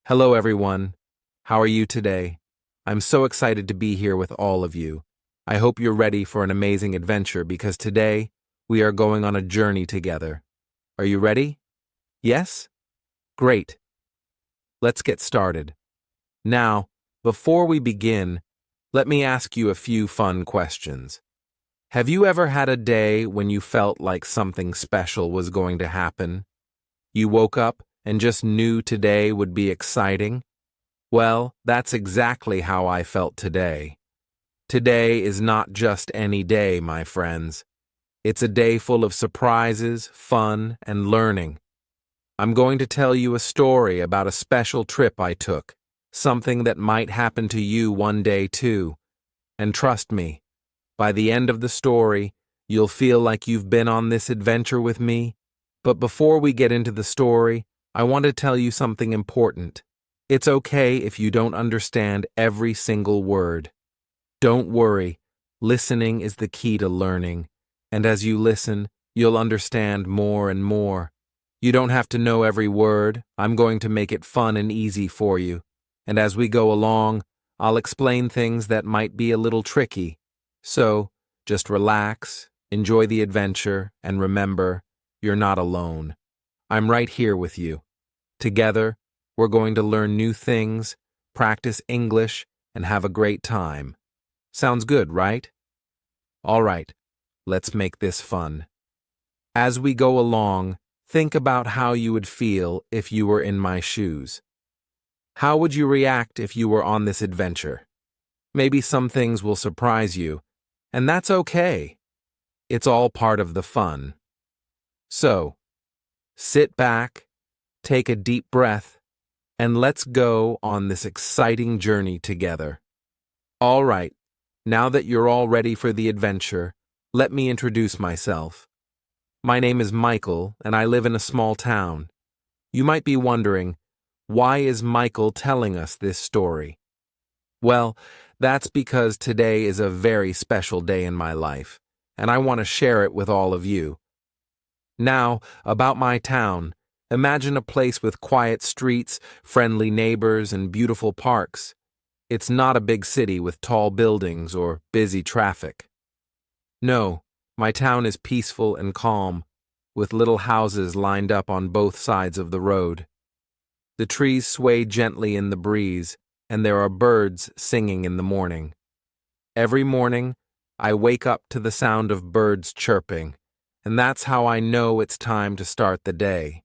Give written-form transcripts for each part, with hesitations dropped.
Hello, everyone. How are you today? I'm so excited to be here with all of you. I hope you're ready for an amazing adventure because today we are going on a journey together. Are you ready? Yes? Great. Let's get started. Now, before we begin, let me ask you a few fun questions. Have you ever had a day when you felt like something special was going to happen? You woke up and just knew today would be exciting? Well, that's exactly how I felt today. Today is not just any day, my friends. It's a day full of surprises, fun, and learning. I'm going to tell you a story about a special trip I took, something that might happen to you one day too. And trust me, by the end of the story, you'll feel like you've been on this adventure with me. But before we get into the story, I want to tell you something important. It's okay if you don't understand every single word. Don't worry, listening is the key to learning, and as you listen, you'll understand more and more. You don't have to know every word. I'm going to make it fun and easy for you, and as we go along, I'll explain things that might be a little tricky. So, just relax, enjoy the adventure, and remember, you're not alone. I'm right here with you. Together, we're going to learn new things, practice English, and have a great time. Sounds good, right? All right, let's make this fun. As we go along, think about how you would feel if you were in my shoes. How would you react if you were on this adventure? Maybe some things will surprise you, and that's okay. It's all part of the fun. So, sit back, take a deep breath, and let's go on this exciting journey together. All right, now that you're all ready for the adventure, let me introduce myself. My name is Michael, and I live in a small town. You might be wondering, why is Michael telling us this story? Well, that's because today is a very special day in my life, and I want to share it with all of you. Now, about my town. Imagine a place with quiet streets, friendly neighbors, and beautiful parks. It's not a big city with tall buildings or busy traffic. No, my town is peaceful and calm, with little houses lined up on both sides of the road. The trees sway gently in the breeze, and there are birds singing in the morning. Every morning, I wake up to the sound of birds chirping, and that's how I know it's time to start the day.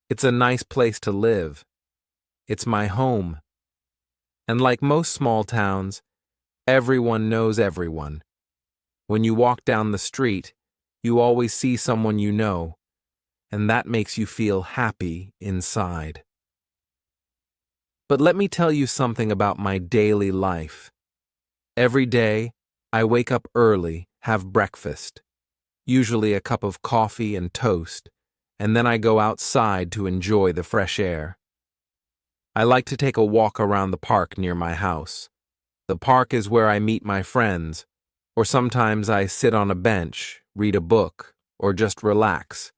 It's a nice place to live. It's my home. And like most small towns, everyone knows everyone. When you walk down the street, you always see someone you know, and that makes you feel happy inside. But let me tell you something about my daily life. Every day, I wake up early, have breakfast, usually a cup of coffee and toast, and then I go outside to enjoy the fresh air. I like to take a walk around the park near my house. The park is where I meet my friends, or sometimes I sit on a bench, read a book, or just relax.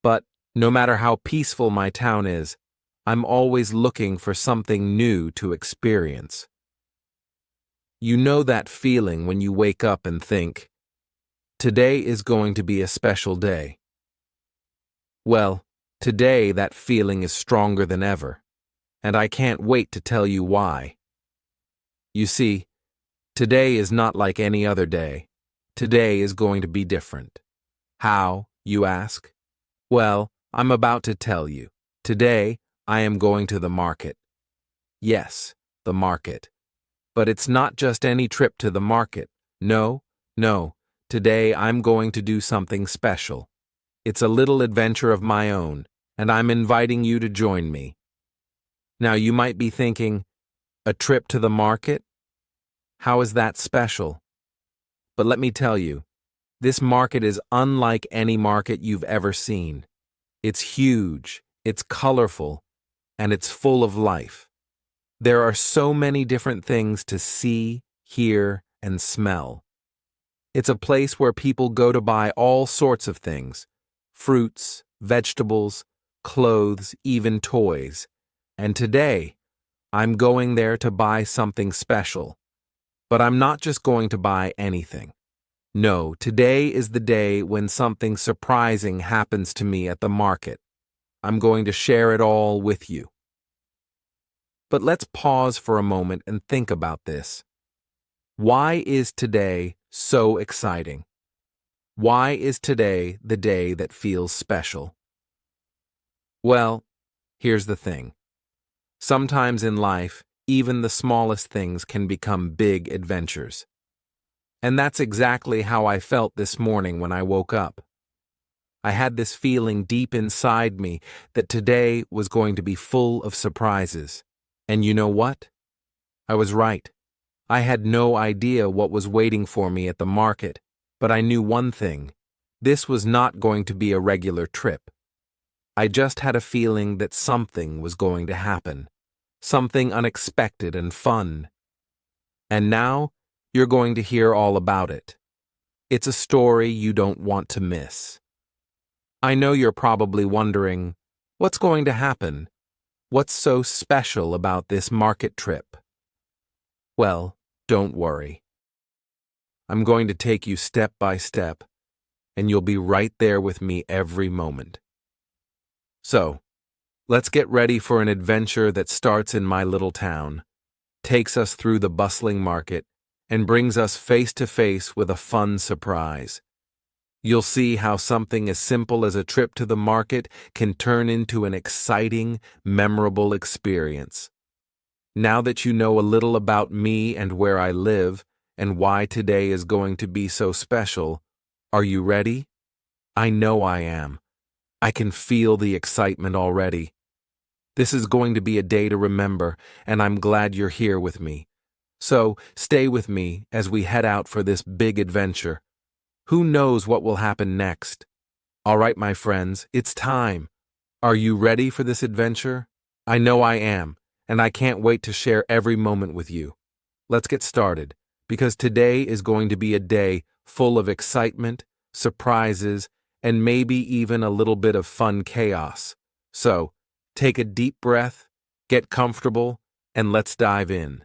But no matter how peaceful my town is, I'm always looking for something new to experience. You know that feeling when you wake up and think, today is going to be a special day. Well, today that feeling is stronger than ever, and I can't wait to tell you why. You see, today is not like any other day. Today is going to be different. How, you ask? Well, I'm about to tell you. Today, I am going to the market. Yes, the market. But it's not just any trip to the market. No. Today I'm going to do something special. It's a little adventure of my own, and I'm inviting you to join me. Now you might be thinking, a trip to the market? How is that special? But let me tell you, this market is unlike any market you've ever seen. It's huge, it's colorful, and it's full of life. There are so many different things to see, hear, and smell. It's a place where people go to buy all sorts of things, fruits, vegetables, clothes, even toys. And today, I'm going there to buy something special. But I'm not just going to buy anything. No, today is the day when something surprising happens to me at the market. I'm going to share it all with you. But let's pause for a moment and think about this. Why is today so exciting? Why is today the day that feels special? Well, here's the thing. Sometimes in life, even the smallest things can become big adventures. And that's exactly how I felt this morning when I woke up. I had this feeling deep inside me that today was going to be full of surprises. And you know what? I was right. I had no idea what was waiting for me at the market, but I knew one thing. This was not going to be a regular trip. I just had a feeling that something was going to happen. Something unexpected and fun. And now, you're going to hear all about it. It's a story you don't want to miss. I know you're probably wondering, what's going to happen? What's so special about this market trip? Well, don't worry. I'm going to take you step by step, and you'll be right there with me every moment. So, let's get ready for an adventure that starts in my little town, takes us through the bustling market, and brings us face to face with a fun surprise. You'll see how something as simple as a trip to the market can turn into an exciting, memorable experience. Now that you know a little about me and where I live, and why today is going to be so special, are you ready? I know I am. I can feel the excitement already. This is going to be a day to remember, and I'm glad you're here with me. So, stay with me as we head out for this big adventure. Who knows what will happen next? All right, my friends, it's time. Are you ready for this adventure? I know I am, and I can't wait to share every moment with you. Let's get started, because today is going to be a day full of excitement, surprises, and maybe even a little bit of fun chaos. So, take a deep breath, get comfortable, and let's dive in.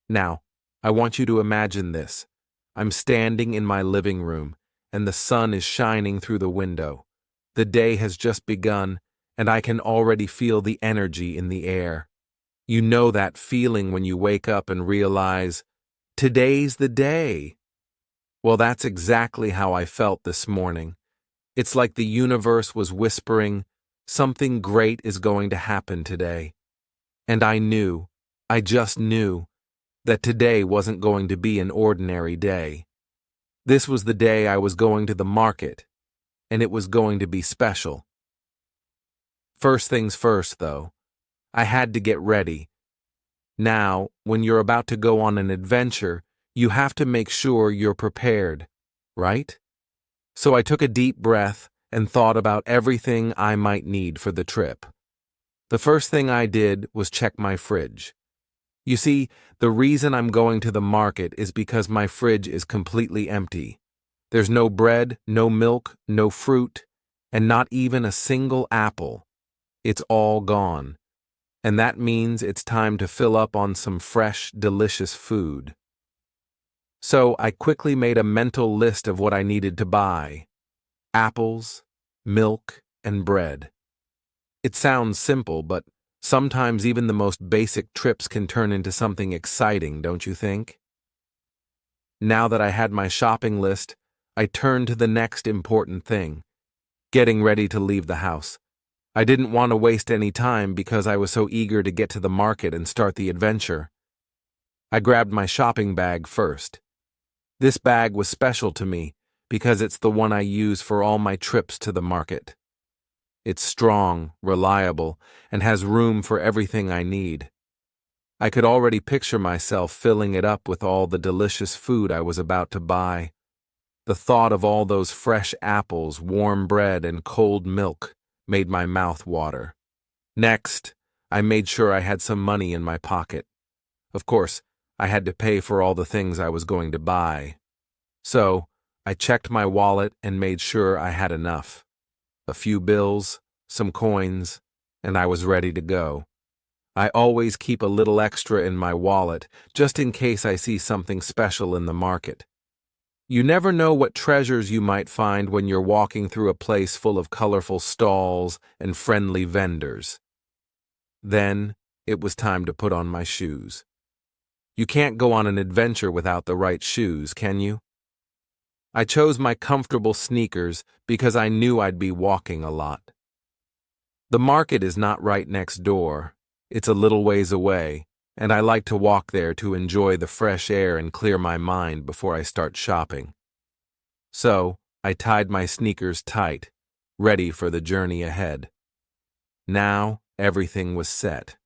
Now, I want you to imagine this. I'm standing in my living room, and the sun is shining through the window. The day has just begun, and I can already feel the energy in the air. You know that feeling when you wake up and realize, today's the day. Well, that's exactly how I felt this morning. It's like the universe was whispering, something great is going to happen today. And I just knew, that today wasn't going to be an ordinary day. This was the day I was going to the market, and it was going to be special. First things first, though, I had to get ready. Now, when you're about to go on an adventure, you have to make sure you're prepared, right? So I took a deep breath and thought about everything I might need for the trip. The first thing I did was check my fridge. You see, the reason I'm going to the market is because my fridge is completely empty. There's no bread, no milk, no fruit, and not even a single apple. It's all gone. And that means it's time to fill up on some fresh, delicious food. So I quickly made a mental list of what I needed to buy. Apples, milk, and bread. It sounds simple, but sometimes even the most basic trips can turn into something exciting, don't you think? Now that I had my shopping list, I turned to the next important thing, getting ready to leave the house. I didn't want to waste any time because I was so eager to get to the market and start the adventure. I grabbed my shopping bag first. This bag was special to me because it's the one I use for all my trips to the market. It's strong, reliable, and has room for everything I need. I could already picture myself filling it up with all the delicious food I was about to buy. The thought of all those fresh apples, warm bread, and cold milk made my mouth water. Next, I made sure I had some money in my pocket. Of course, I had to pay for all the things I was going to buy. So, I checked my wallet and made sure I had enough. A few bills, some coins, and I was ready to go. I always keep a little extra in my wallet, just in case I see something special in the market. You never know what treasures you might find when you're walking through a place full of colorful stalls and friendly vendors. Then, it was time to put on my shoes. You can't go on an adventure without the right shoes, can you? I chose my comfortable sneakers because I knew I'd be walking a lot. The market is not right next door. It's a little ways away, and I like to walk there to enjoy the fresh air and clear my mind before I start shopping. So, I tied my sneakers tight, ready for the journey ahead. Now, everything was set.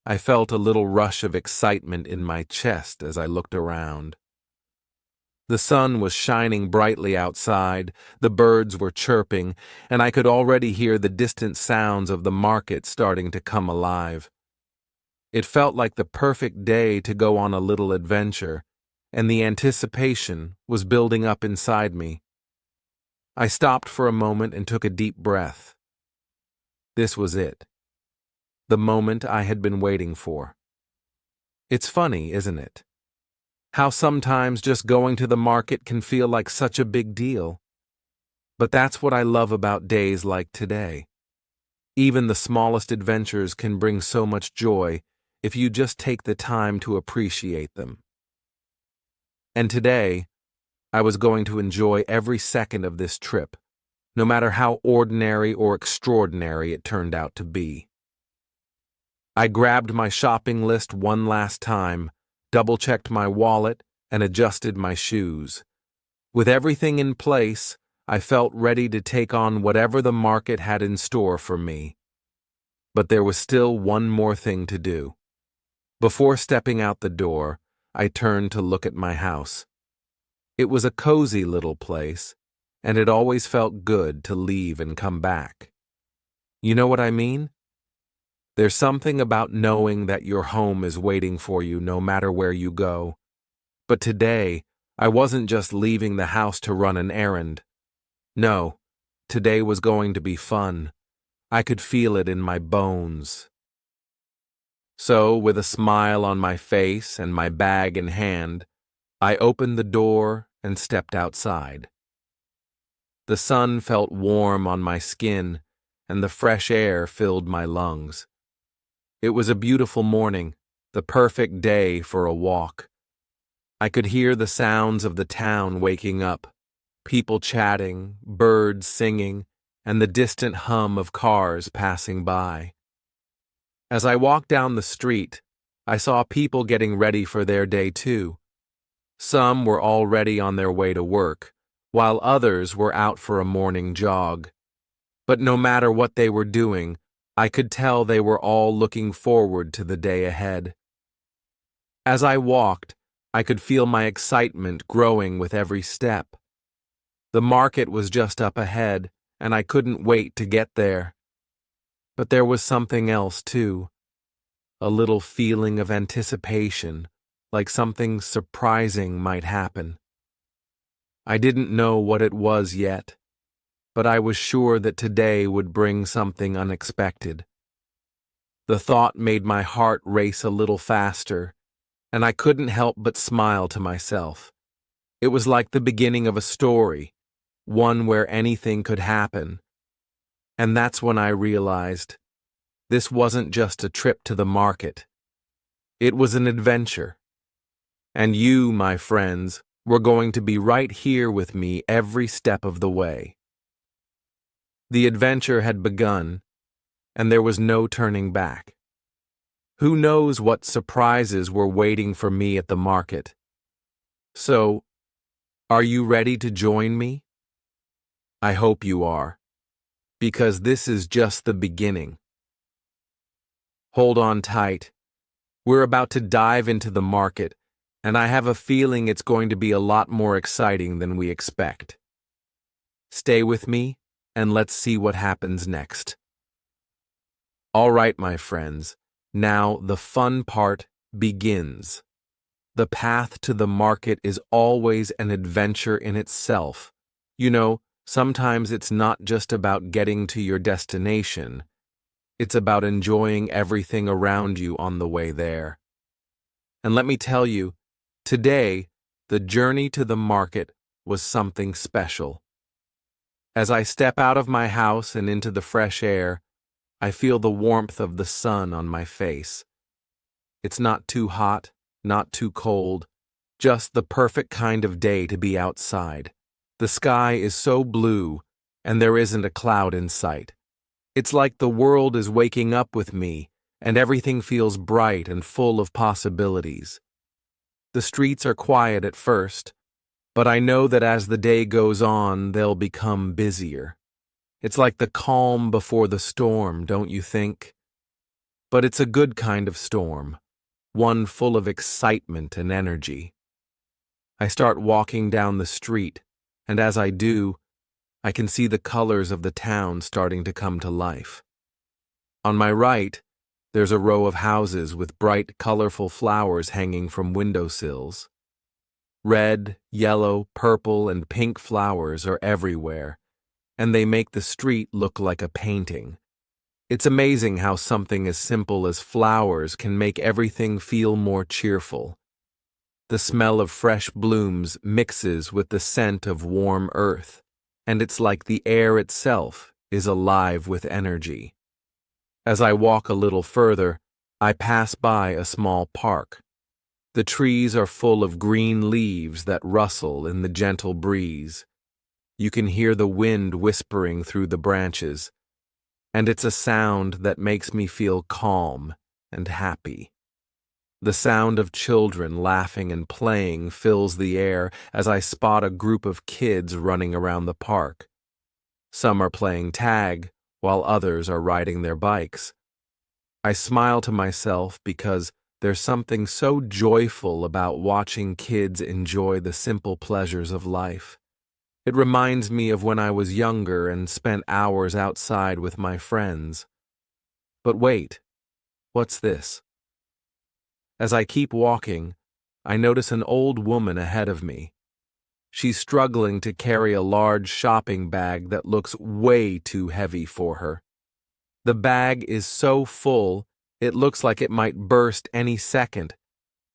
I felt a little rush of excitement in my chest as I looked around. The sun was shining brightly outside, the birds were chirping, and I could already hear the distant sounds of the market starting to come alive. It felt like the perfect day to go on a little adventure, and the anticipation was building up inside me. I stopped for a moment and took a deep breath. This was it. The moment I had been waiting for. It's funny, isn't it? How sometimes just going to the market can feel like such a big deal. But that's what I love about days like today. Even the smallest adventures can bring so much joy if you just take the time to appreciate them. And today, I was going to enjoy every second of this trip, no matter how ordinary or extraordinary it turned out to be. I grabbed my shopping list one last time, double-checked my wallet, and adjusted my shoes. With everything in place, I felt ready to take on whatever the market had in store for me. But there was still one more thing to do. Before stepping out the door, I turned to look at my house. It was a cozy little place, and it always felt good to leave and come back. You know what I mean? There's something about knowing that your home is waiting for you no matter where you go. But today, I wasn't just leaving the house to run an errand. No, today was going to be fun. I could feel it in my bones. So, with a smile on my face and my bag in hand, I opened the door and stepped outside. The sun felt warm on my skin, and the fresh air filled my lungs. It was a beautiful morning, the perfect day for a walk. I could hear the sounds of the town waking up, people chatting, birds singing, and the distant hum of cars passing by. As I walked down the street, I saw people getting ready for their day too. Some were already on their way to work, while others were out for a morning jog. But no matter what they were doing, I could tell they were all looking forward to the day ahead. As I walked, I could feel my excitement growing with every step. The market was just up ahead, and I couldn't wait to get there. But there was something else, too. A little feeling of anticipation, like something surprising might happen. I didn't know what it was yet, but I was sure that today would bring something unexpected. The thought made my heart race a little faster, and I couldn't help but smile to myself. It was like the beginning of a story, one where anything could happen. And that's when I realized this wasn't just a trip to the market. It was an adventure. And you, my friends, were going to be right here with me every step of the way. The adventure had begun, and there was no turning back. Who knows what surprises were waiting for me at the market? So, are you ready to join me? I hope you are, because this is just the beginning. Hold on tight. We're about to dive into the market, and I have a feeling it's going to be a lot more exciting than we expect. Stay with me, and let's see what happens next. All right, my friends, now the fun part begins. The path to the market is always an adventure in itself. You know, sometimes it's not just about getting to your destination. It's about enjoying everything around you on the way there. And let me tell you, today, the journey to the market was something special. As I step out of my house and into the fresh air, I feel the warmth of the sun on my face. It's not too hot, not too cold, just the perfect kind of day to be outside. The sky is so blue, and there isn't a cloud in sight. It's like the world is waking up with me, and everything feels bright and full of possibilities. The streets are quiet at first, but I know that as the day goes on, they'll become busier. It's like the calm before the storm, don't you think? But it's a good kind of storm, one full of excitement and energy. I start walking down the street, and as I do, I can see the colors of the town starting to come to life. On my right, there's a row of houses with bright, colorful flowers hanging from windowsills. Red, yellow, purple, and pink flowers are everywhere, and they make the street look like a painting. It's amazing how something as simple as flowers can make everything feel more cheerful. The smell of fresh blooms mixes with the scent of warm earth, and it's like the air itself is alive with energy. As I walk a little further, I pass by a small park. The trees are full of green leaves that rustle in the gentle breeze. You can hear the wind whispering through the branches, and it's a sound that makes me feel calm and happy. The sound of children laughing and playing fills the air as I spot a group of kids running around the park. Some are playing tag, while others are riding their bikes. I smile to myself because there's something so joyful about watching kids enjoy the simple pleasures of life. It reminds me of when I was younger and spent hours outside with my friends. But wait, what's this? As I keep walking, I notice an old woman ahead of me. She's struggling to carry a large shopping bag that looks way too heavy for her. The bag is so full, it looks like it might burst any second.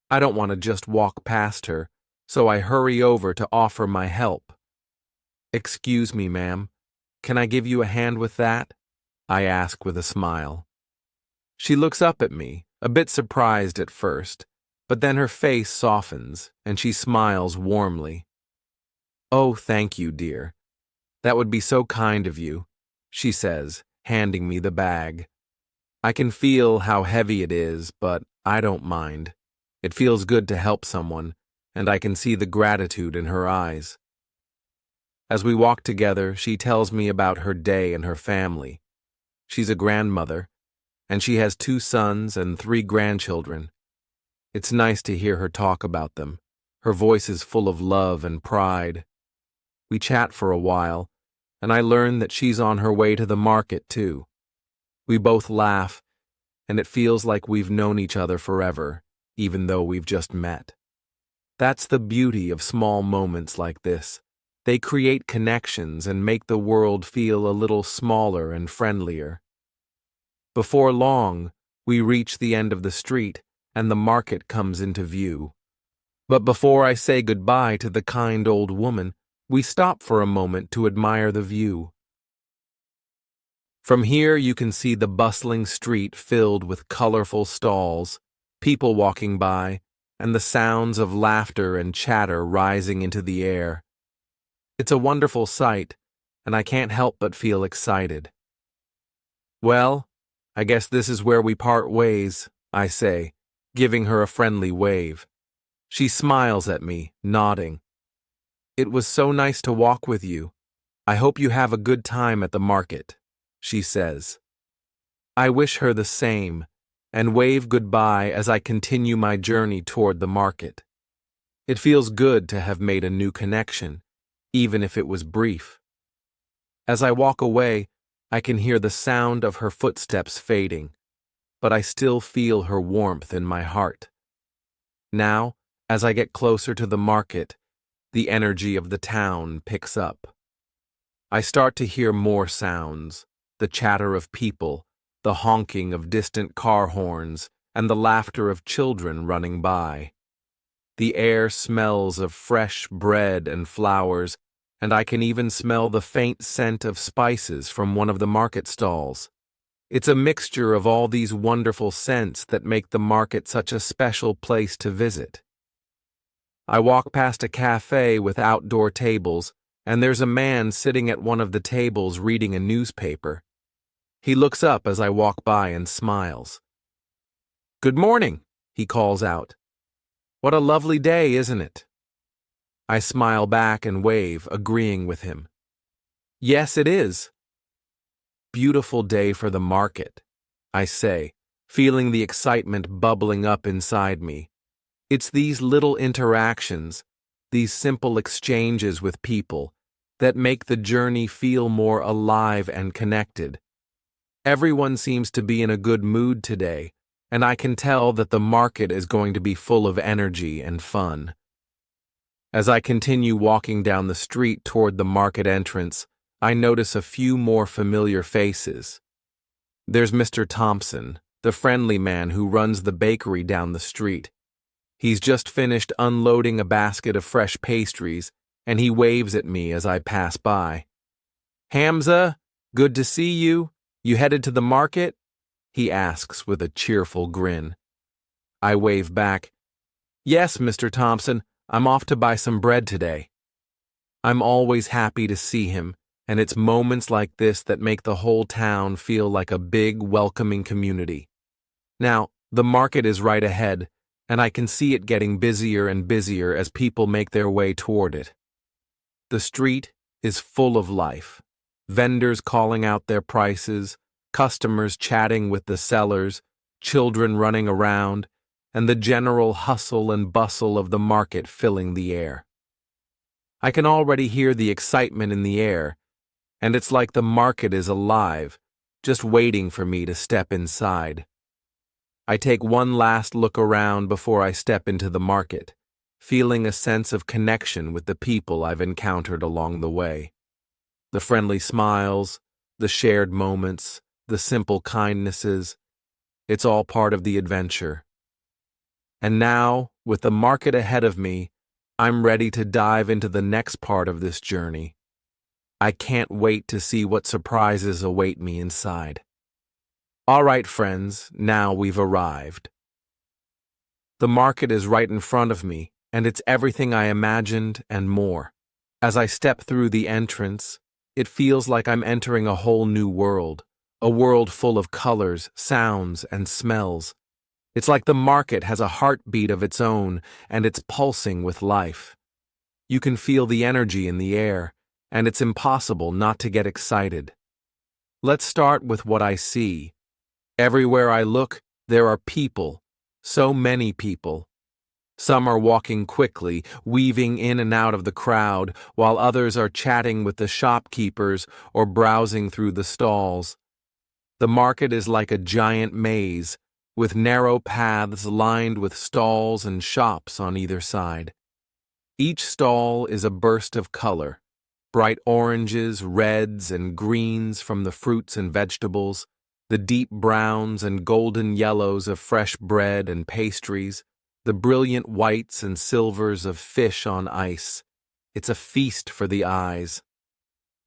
I don't want to just walk past her, so I hurry over to offer my help. "Excuse me, ma'am, can I give you a hand with that?" I ask with a smile. She looks up at me, a bit surprised at first, but then her face softens and she smiles warmly. "Oh, thank you, dear. That would be so kind of you," she says, handing me the bag. I can feel how heavy it is, but I don't mind. It feels good to help someone, and I can see the gratitude in her eyes. As we walk together, she tells me about her day and her family. She's a grandmother, and she has 2 sons and 3 grandchildren. It's nice to hear her talk about them. Her voice is full of love and pride. We chat for a while, and I learn that she's on her way to the market, too. We both laugh, and it feels like we've known each other forever, even though we've just met. That's the beauty of small moments like this. They create connections and make the world feel a little smaller and friendlier. Before long, we reach the end of the street, and the market comes into view. But before I say goodbye to the kind old woman, we stop for a moment to admire the view. From here you can see the bustling street filled with colorful stalls, people walking by, and the sounds of laughter and chatter rising into the air. It's a wonderful sight, and I can't help but feel excited. "Well, I guess this is where we part ways," I say, giving her a friendly wave. She smiles at me, nodding. "It was so nice to walk with you. I hope you have a good time at the market," she says. I wish her the same, and wave goodbye as I continue my journey toward the market. It feels good to have made a new connection, even if it was brief. As I walk away, I can hear the sound of her footsteps fading, but I still feel her warmth in my heart. Now, as I get closer to the market, the energy of the town picks up. I start to hear more sounds, the chatter of people, the honking of distant car horns, and the laughter of children running by. The air smells of fresh bread and flowers, and I can even smell the faint scent of spices from one of the market stalls. It's a mixture of all these wonderful scents that make the market such a special place to visit. I walk past a cafe with outdoor tables, and there's a man sitting at one of the tables reading a newspaper. He looks up as I walk by and smiles. "Good morning," he calls out. "What a lovely day, isn't it?" I smile back and wave, agreeing with him. "Yes, it is." "Beautiful day for the market," I say, feeling the excitement bubbling up inside me. It's these little interactions, these simple exchanges with people, that make the journey feel more alive and connected. Everyone seems to be in a good mood today, and I can tell that the market is going to be full of energy and fun. As I continue walking down the street toward the market entrance, I notice a few more familiar faces. There's Mr. Thompson, the friendly man who runs the bakery down the street. He's just finished unloading a basket of fresh pastries, and he waves at me as I pass by. "Hamza, good to see you. You headed to the market?" he asks with a cheerful grin. I wave back, "Yes, Mr. Thompson, I'm off to buy some bread today." I'm always happy to see him, and it's moments like this that make the whole town feel like a big, welcoming community. Now, the market is right ahead, and I can see it getting busier and busier as people make their way toward it. The street is full of life. Vendors calling out their prices, customers chatting with the sellers, children running around, and the general hustle and bustle of the market filling the air. I can already hear the excitement in the air, and it's like the market is alive, just waiting for me to step inside. I take one last look around before I step into the market, feeling a sense of connection with the people I've encountered along the way. The friendly smiles, the shared moments, the simple kindnesses, it's all part of the adventure. And now, with the market ahead of me, I'm ready to dive into the next part of this journey. I can't wait to see what surprises await me inside. All right, friends, now we've arrived. The market is right in front of me, and it's everything I imagined and more. As I step through the entrance, it feels like I'm entering a whole new world, a world full of colors, sounds, and smells. It's like the market has a heartbeat of its own, and it's pulsing with life. You can feel the energy in the air, and it's impossible not to get excited. Let's start with what I see. Everywhere I look, there are people, so many people. Some are walking quickly, weaving in and out of the crowd, while others are chatting with the shopkeepers or browsing through the stalls. The market is like a giant maze, with narrow paths lined with stalls and shops on either side. Each stall is a burst of color, bright oranges, reds, and greens from the fruits and vegetables, the deep browns and golden yellows of fresh bread and pastries, the brilliant whites and silvers of fish on ice. It's a feast for the eyes.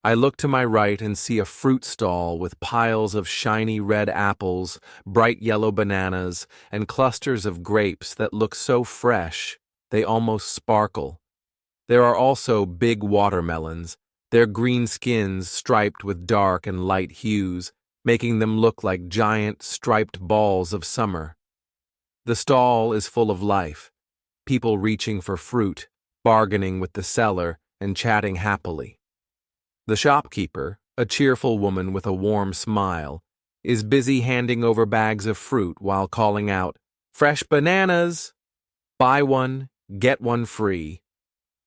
I look to my right and see a fruit stall with piles of shiny red apples, bright yellow bananas, and clusters of grapes that look so fresh they almost sparkle. There are also big watermelons, their green skins striped with dark and light hues, making them look like giant striped balls of summer. The stall is full of life, people reaching for fruit, bargaining with the seller, and chatting happily. The shopkeeper, a cheerful woman with a warm smile, is busy handing over bags of fruit while calling out, "Fresh bananas! Buy one, get one free."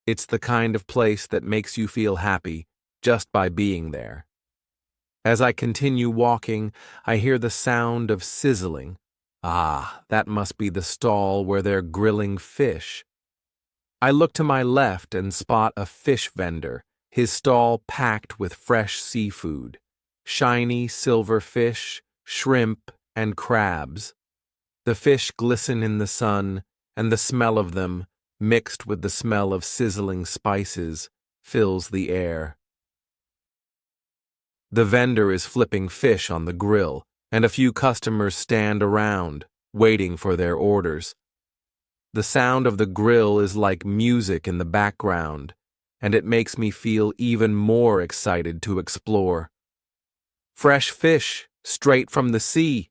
It's the kind of place that makes you feel happy just by being there. As I continue walking, I hear the sound of sizzling. Ah, that must be the stall where they're grilling fish. I look to my left and spot a fish vendor, his stall packed with fresh seafood. Shiny silver fish, shrimp, and crabs. The fish glisten in the sun, and the smell of them, mixed with the smell of sizzling spices, fills the air. The vendor is flipping fish on the grill, and a few customers stand around, waiting for their orders. The sound of the grill is like music in the background, and it makes me feel even more excited to explore. "Fresh fish, straight from the sea,"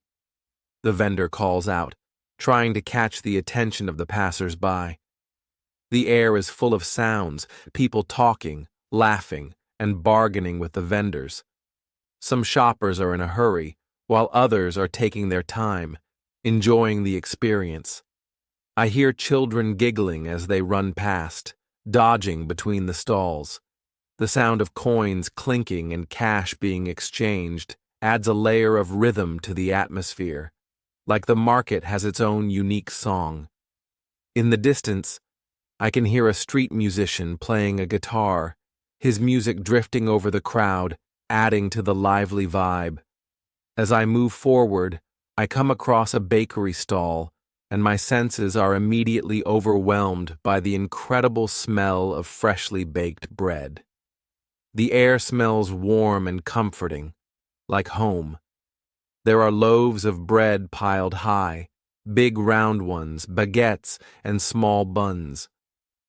the vendor calls out, trying to catch the attention of the passers-by. The air is full of sounds, people talking, laughing, and bargaining with the vendors. Some shoppers are in a hurry, while others are taking their time, enjoying the experience. I hear children giggling as they run past, dodging between the stalls. The sound of coins clinking and cash being exchanged adds a layer of rhythm to the atmosphere, like the market has its own unique song. In the distance, I can hear a street musician playing a guitar, his music drifting over the crowd, adding to the lively vibe. As I move forward, I come across a bakery stall, and my senses are immediately overwhelmed by the incredible smell of freshly baked bread. The air smells warm and comforting, like home. There are loaves of bread piled high, big round ones, baguettes, and small buns.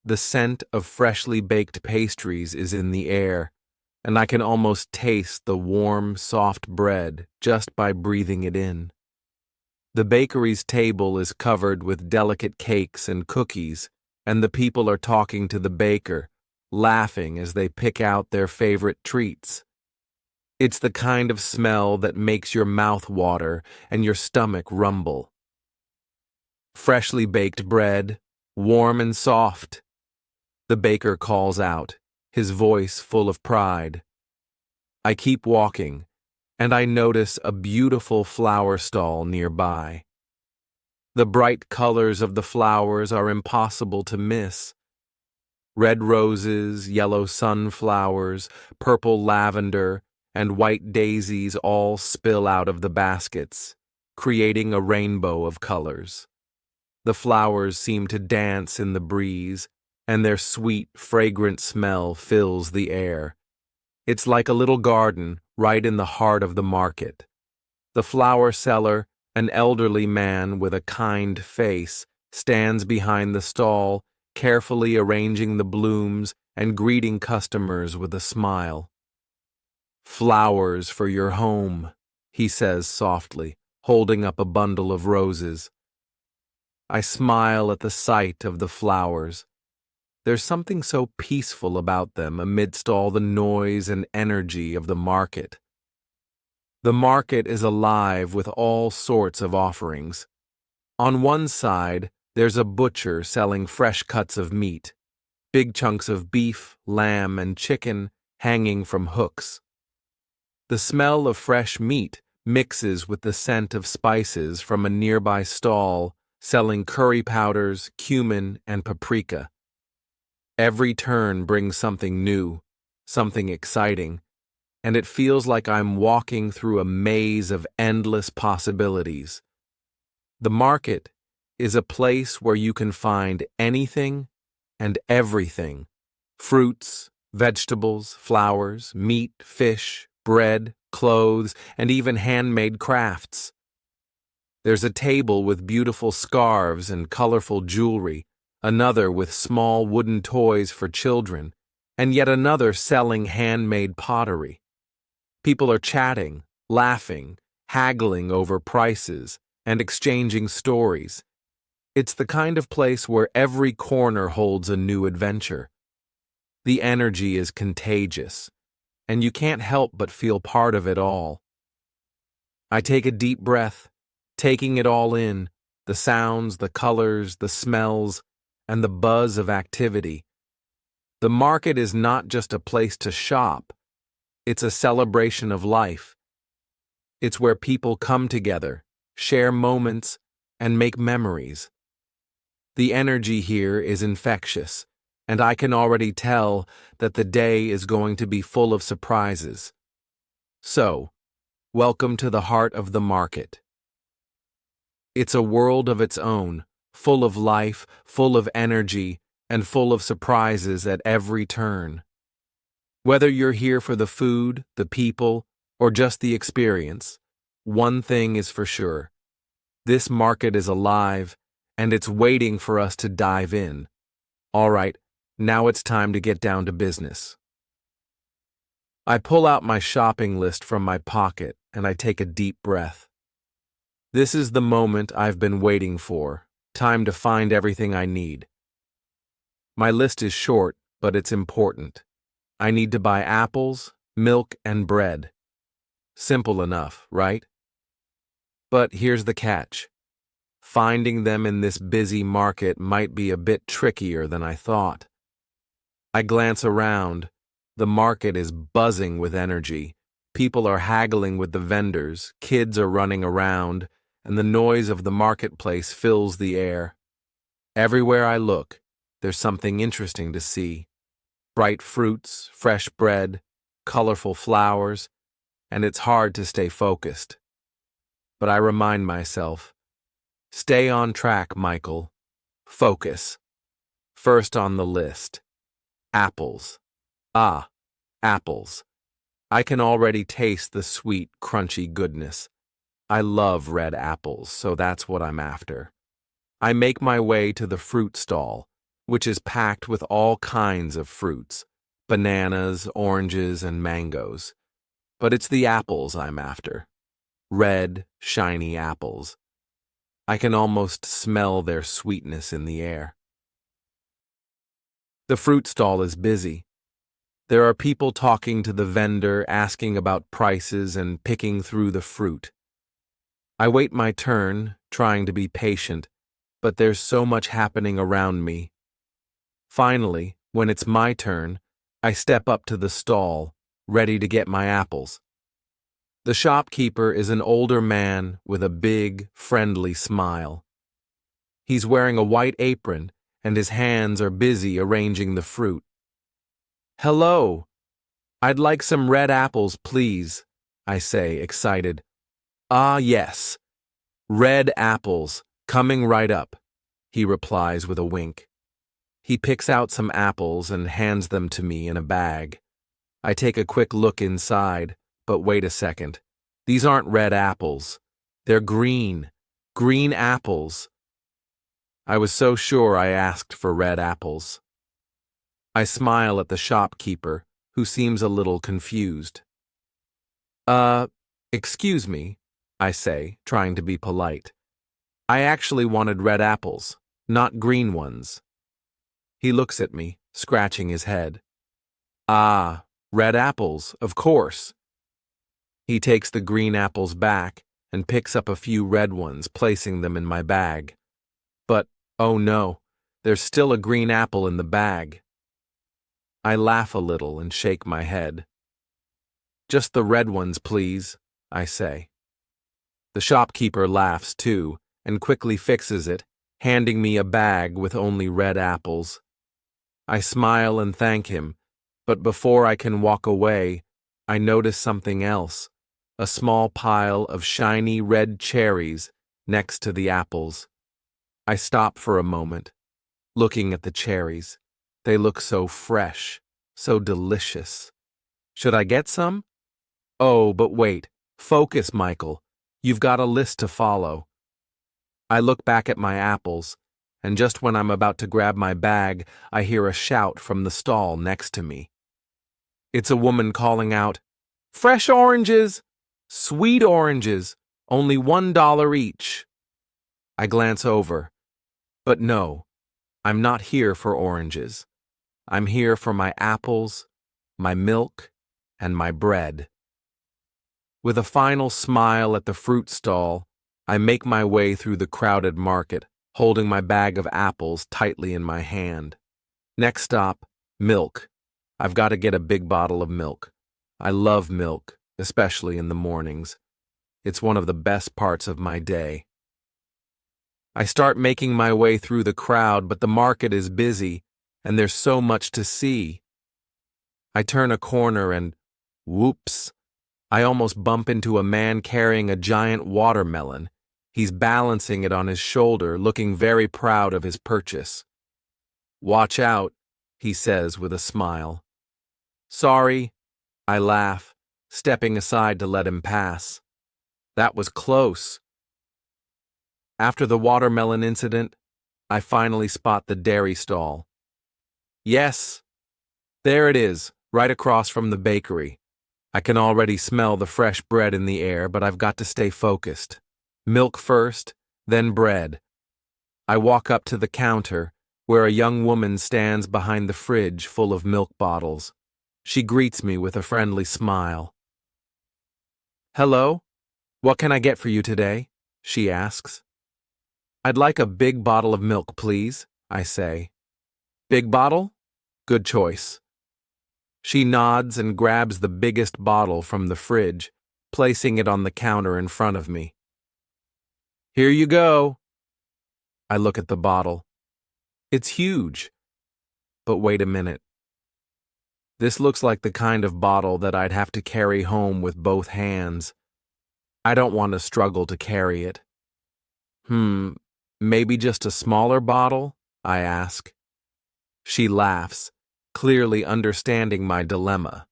The scent of freshly baked pastries is in the air, and I can almost taste the warm, soft bread just by breathing it in. The bakery's table is covered with delicate cakes and cookies, and the people are talking to the baker, laughing as they pick out their favorite treats. It's the kind of smell that makes your mouth water and your stomach rumble. "Freshly baked bread, warm and soft," the baker calls out, his voice full of pride. I keep walking, and I notice a beautiful flower stall nearby. The bright colors of the flowers are impossible to miss. Red roses, yellow sunflowers, purple lavender, and white daisies all spill out of the baskets, creating a rainbow of colors. The flowers seem to dance in the breeze, and their sweet, fragrant smell fills the air. It's like a little garden right in the heart of the market. The flower seller, an elderly man with a kind face, stands behind the stall, carefully arranging the blooms and greeting customers with a smile. "Flowers for your home," he says softly, holding up a bundle of roses. I smile at the sight of the flowers. There's something so peaceful about them amidst all the noise and energy of the market. The market is alive with all sorts of offerings. On one side, there's a butcher selling fresh cuts of meat, big chunks of beef, lamb, and chicken hanging from hooks. The smell of fresh meat mixes with the scent of spices from a nearby stall selling curry powders, cumin, and paprika. Every turn brings something new, something exciting, and it feels like I'm walking through a maze of endless possibilities. The market is a place where you can find anything and everything: fruits, vegetables, flowers, meat, fish, bread, clothes, and even handmade crafts. There's a table with beautiful scarves and colorful jewelry, another with small wooden toys for children, and yet another selling handmade pottery. People are chatting, laughing, haggling over prices, and exchanging stories. It's the kind of place where every corner holds a new adventure. The energy is contagious, and you can't help but feel part of it all. I take a deep breath, taking it all in, the sounds, the colors, the smells, and the buzz of activity. The market is not just a place to shop, it's a celebration of life. It's where people come together, share moments, and make memories. The energy here is infectious, and I can already tell that the day is going to be full of surprises. So, Welcome to the heart of the market. It's a world of its own, full of life, full of energy, and full of surprises at every turn. Whether you're here for the food, the people, or just the experience, one thing is for sure. This market is alive, and it's waiting for us to dive in. All right, now it's time to get down to business. I pull out my shopping list from my pocket, and I take a deep breath. This is the moment I've been waiting for, time to find everything I need. My list is short, but it's important. I need to buy apples, milk, and bread. Simple enough, right? But here's the catch. Finding them in this busy market might be a bit trickier than I thought. I glance around. The market is buzzing with energy. People are haggling with the vendors, kids are running around, and the noise of the marketplace fills the air. Everywhere I look, there's something interesting to see. Bright fruits, fresh bread, colorful flowers, and it's hard to stay focused. But I remind myself, stay on track, Michael. Focus. First on the list. Apples. Ah, apples. I can already taste the sweet, crunchy goodness. I love red apples, so that's what I'm after. I make my way to the fruit stall, which is packed with all kinds of fruits, bananas, oranges, and mangoes. But it's the apples I'm after. Red, shiny apples. I can almost smell their sweetness in the air. The fruit stall is busy. There are people talking to the vendor, asking about prices and picking through the fruit. I wait my turn, trying to be patient, but there's so much happening around me. Finally, when it's my turn, I step up to the stall, ready to get my apples. The shopkeeper is an older man with a big, friendly smile. He's wearing a white apron, and his hands are busy arranging the fruit. "Hello. I'd like some red apples, please," I say, excited. "Ah, yes. Red apples, coming right up," he replies with a wink. He picks out some apples and hands them to me in a bag. I take a quick look inside, but wait a second. These aren't red apples. They're green. Green apples. I was so sure I asked for red apples. I smile at the shopkeeper, who seems a little confused. Excuse me," I say, trying to be polite. "I actually wanted red apples, not green ones." He looks at me, scratching his head. "Ah, red apples, of course." He takes the green apples back and picks up a few red ones, placing them in my bag. But, oh no, there's still a green apple in the bag. I laugh a little and shake my head. "Just the red ones, please," I say. The shopkeeper laughs too and quickly fixes it, handing me a bag with only red apples. I smile and thank him, but before I can walk away, I notice something else, a small pile of shiny red cherries next to the apples. I stop for a moment, looking at the cherries. They look so fresh, so delicious. Should I get some? Oh, but wait. Focus, Michael. You've got a list to follow. I look back at my apples, and just when I'm about to grab my bag, I hear a shout from the stall next to me. It's a woman calling out, "Fresh oranges! Sweet oranges! Only $1 each." I glance over, but no, I'm not here for oranges. I'm here for my apples, my milk, and my bread. With a final smile at the fruit stall, I make my way through the crowded market, holding my bag of apples tightly in my hand. Next stop, milk. I've got to get a big bottle of milk. I love milk, especially in the mornings. It's one of the best parts of my day. I start making my way through the crowd, but the market is busy, and there's so much to see. I turn a corner and, whoops, I almost bump into a man carrying a giant watermelon. He's balancing it on his shoulder, looking very proud of his purchase. "Watch out," he says with a smile. "Sorry," I laugh, stepping aside to let him pass. That was close. After the watermelon incident, I finally spot the dairy stall. Yes, there it is, right across from the bakery. I can already smell the fresh bread in the air, but I've got to stay focused. Milk first, then bread. I walk up to the counter, where a young woman stands behind the fridge full of milk bottles. She greets me with a friendly smile. "Hello? What can I get for you today?" she asks. "I'd like a big bottle of milk, please," I say. "Big bottle? Good choice." She nods and grabs the biggest bottle from the fridge, placing it on the counter in front of me. "Here you go." I look at the bottle. It's huge. But wait a minute. This looks like the kind of bottle that I'd have to carry home with both hands. I don't want to struggle to carry it. Maybe just a smaller bottle? I ask. She laughs, clearly understanding my dilemma.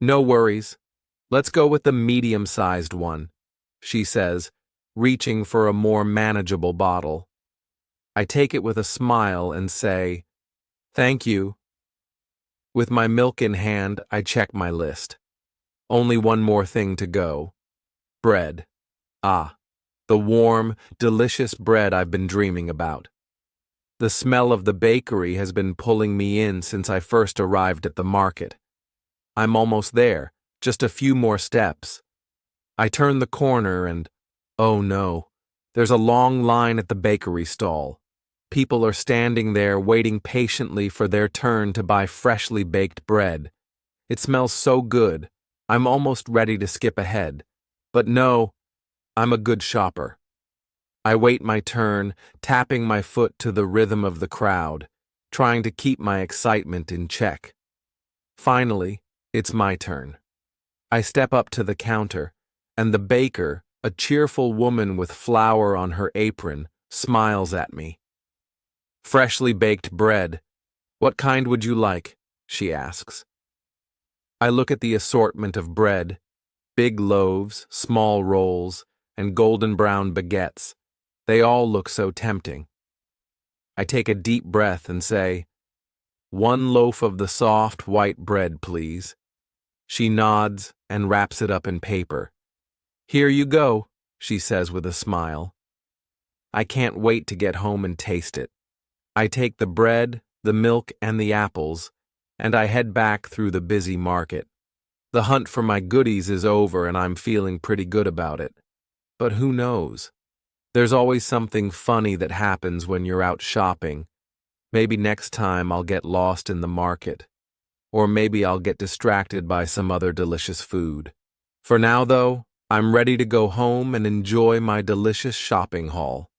"No worries. Let's go with the medium-sized one," she says, reaching for a more manageable bottle. I take it with a smile and say, "Thank you." With my milk in hand, I check my list. Only one more thing to go. Bread. The warm, delicious bread I've been dreaming about. The smell of the bakery has been pulling me in since I first arrived at the market. I'm almost there, just a few more steps. I turn the corner and, oh no, there's a long line at the bakery stall. People are standing there waiting patiently for their turn to buy freshly baked bread. It smells so good, I'm almost ready to skip ahead. But no, I'm a good shopper. I wait my turn, tapping my foot to the rhythm of the crowd, trying to keep my excitement in check. Finally, it's my turn. I step up to the counter, and the baker, a cheerful woman with flour on her apron, smiles at me. "Freshly baked bread. What kind would you like?" she asks. I look at the assortment of bread, big loaves, small rolls, and golden brown baguettes. They all look so tempting. I take a deep breath and say, "1 loaf of the soft, white bread, please." She nods and wraps it up in paper. "Here you go," she says with a smile. I can't wait to get home and taste it. I take the bread, the milk, and the apples, and I head back through the busy market. The hunt for my goodies is over and I'm feeling pretty good about it. But who knows? There's always something funny that happens when you're out shopping. Maybe next time I'll get lost in the market. Or maybe I'll get distracted by some other delicious food. For now, though, I'm ready to go home and enjoy my delicious shopping haul.